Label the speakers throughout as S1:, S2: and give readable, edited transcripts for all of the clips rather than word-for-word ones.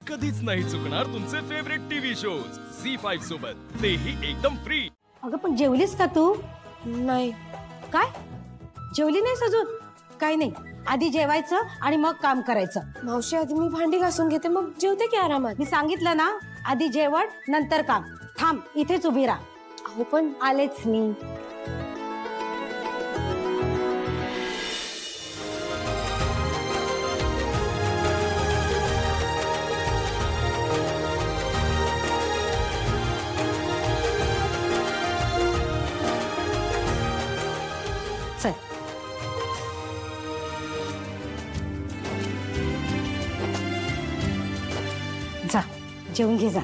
S1: कधीच नाही चुकणार तुमचे फेवरेट टीव्ही शोज झी5 सोबत, तेही एकदम फ्री।
S2: अगं पण जेवलीस का तू?
S3: नाही.
S2: काय जेवली नाहीस अजून? काय नाही, आधी जेवायचं आणि मग काम करायचं।
S3: मावशी आधी मी भांडी घासून घेते मग जेवते की आरामात.
S2: मी सांगितलं ना, आधी जेवण नंतर काम। थांब इथेच उभी राहा।
S3: अहो पण
S2: आलेच मी। चल जा, जेवून घे जा।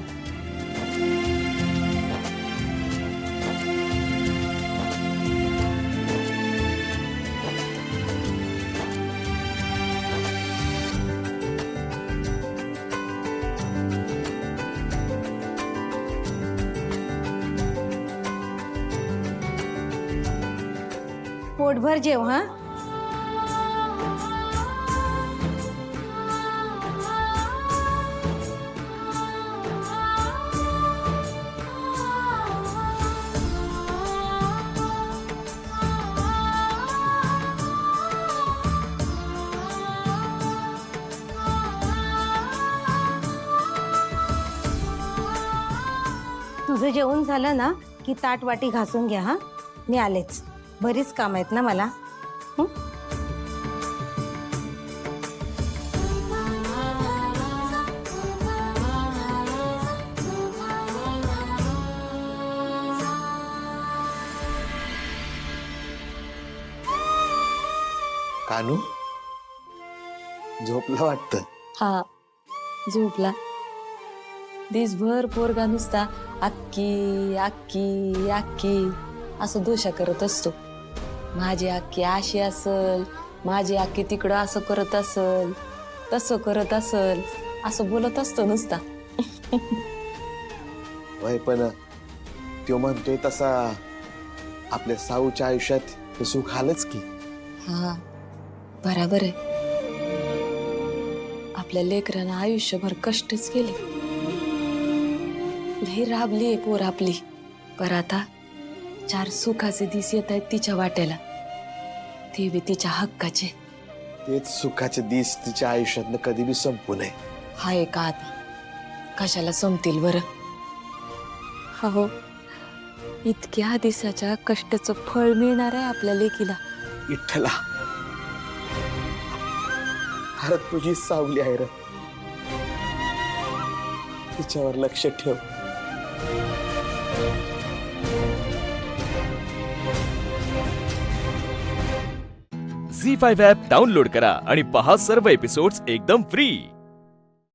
S2: पोटभर जेव हा। तुझं जेवण झालं ना की ताट वाटी घासून घ्या हा। मी आलेच, बरीच काम आहेत ना मला। हं?
S4: कानू झोपला वाटतं।
S5: हा झोपला। दिसभर पोरगा नुसता अक्की अक्की अक्की असं दोषा करत असतो। माझी अक्की अशी असल, माझी अक्की तिकडं असं करत असल, तसं करत असल, असं बोलत असतो नुसता।
S4: वय पण तो म्हणतोय तसा आपल्या साऊच्या आयुष्यात हे सुख आलंच की।
S5: हा बराबर आहे। आपल्या लेकरानं आयुष्यभर कष्टच केले, लई राबली आहे पोर आपली। पर आता 4 सुखाचे दिस येत आहेत तिच्या वाट्याला, ते बी तिच्या हक्काचे।
S4: तेच सुखाचे दिस तिच्या आयुष्यातनं कधी बी संपू नये।
S5: हाय का आता कशाला संपतील बरं? हो, इतक्या दिवसाच्या कष्टाचं फळ मिळणार आहे आपल्या लेकीला।
S4: विठ्ठला, अरे तुझी सावली आहे रे, तिच्यावर लक्ष ठेव।
S1: झी5 ॲप डाउनलोड करा आणि पहा सर्व एपिसोड्स एकदम फ्री।